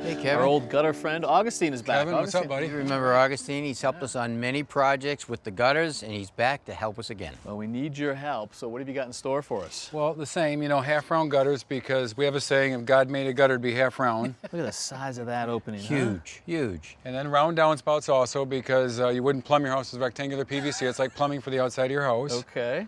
Hey, Kevin. Our old gutter friend, Augustine, is back. Kevin, what's up, buddy? You remember Augustine? He's helped us on many projects with the gutters, and he's back to help us again. Well, we need your help, so what have you got in store for us? Well, the same, you know, half-round gutters, because we have a saying, if God made a gutter, it'd be half-round. Look at the size of that opening. Huge, huge. And then round downspouts also, because you wouldn't plumb your house with rectangular PVC. It's like plumbing for the outside of your house. Okay.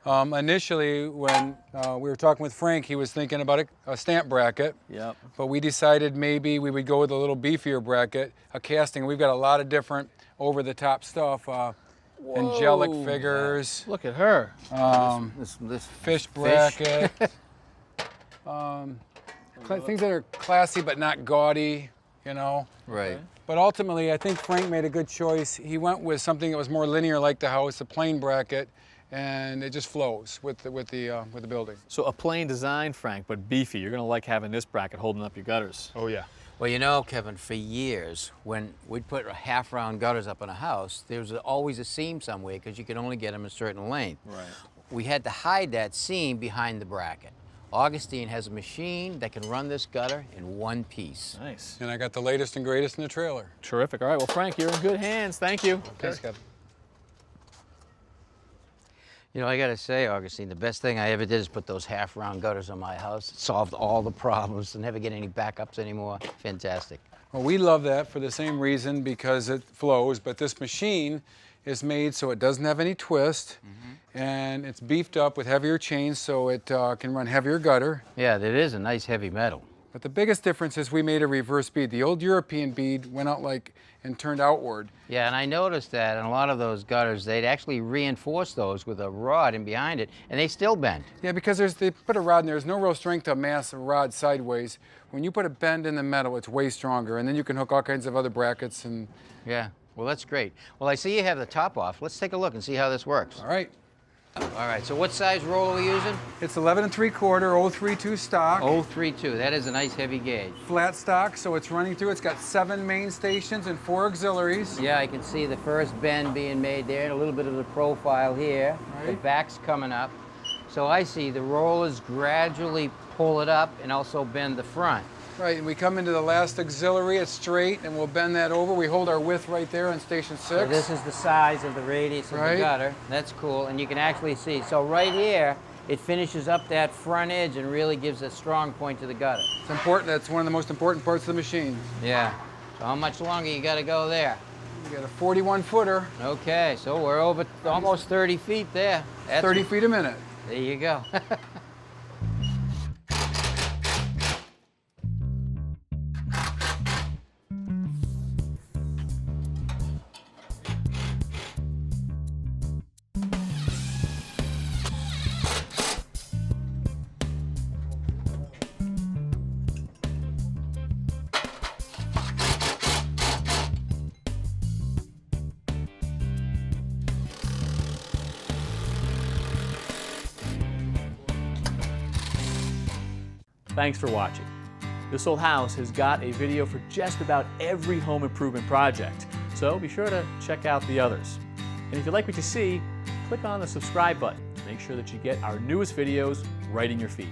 Initially, when we were talking with Frank, he was thinking about a stamp bracket. Yep. But we decided maybe we would go with a little beefier bracket, a casting. We've got a lot of different over-the-top stuff, angelic figures. Look at her. This Fish bracket. Things that are classy but not gaudy, you know. Right. But ultimately, I think Frank made a good choice. He went with something that was more linear like the house, a plain bracket, and it just flows with the building. So a plain design, Frank, but beefy. You're gonna like having this bracket holding up your gutters. Oh yeah. Well, you know, Kevin, for years, when we'd put half-round gutters up in a house, there was always a seam somewhere because you could only get them a certain length. Right. We had to hide that seam behind the bracket. Augustine has a machine that can run this gutter in one piece. Nice. And I got the latest and greatest in the trailer. Terrific. All right, well, Frank, you're in good hands. Thank you. Thanks, Kevin. You know, I gotta say, Augustine, the best thing I ever did is put those half-round gutters on my house. It solved all the problems, never get any backups anymore. Fantastic. Well, we love that for the same reason, because it flows, but this machine is made so it doesn't have any twist, and it's beefed up with heavier chains so it can run heavier gutter. Yeah, that is a nice heavy metal. But the biggest difference is we made a reverse bead. The old European bead went out and turned outward. Yeah, and I noticed that in a lot of those gutters, they'd actually reinforce those with a rod in behind it, and they still bend. Yeah, because they put a rod in there. There's no real strength to mass a rod sideways. When you put a bend in the metal, it's way stronger, and then you can hook all kinds of other brackets and... Yeah, well, that's great. Well, I see you have the top off. Let's take a look and see how this works. All right. All right, so what size roll are we using? It's 11 3/4, 032 stock. 032, that is a nice heavy gauge. Flat stock, so it's running through. It's got 7 main stations and 4 auxiliaries. Yeah, I can see the first bend being made there and a little bit of the profile here. Right. The back's coming up. So I see the rollers gradually pull it up and also bend the front. Right, and we come into the last auxiliary, it's straight, and we'll bend that over. We hold our width right there on station 6. So this is the size of the radius of the gutter. That's cool, and you can actually see. So right here, it finishes up that front edge and really gives a strong point to the gutter. It's important. That's one of the most important parts of the machine. Yeah. So how much longer you got to go there? We got a 41-footer. Okay, so we're over almost 30 feet there. That's 30 feet a minute. There you go. Thanks for watching. This Old House has got a video for just about every home improvement project, so be sure to check out the others. And if you like what you see, click on the subscribe button to make sure that you get our newest videos right in your feed.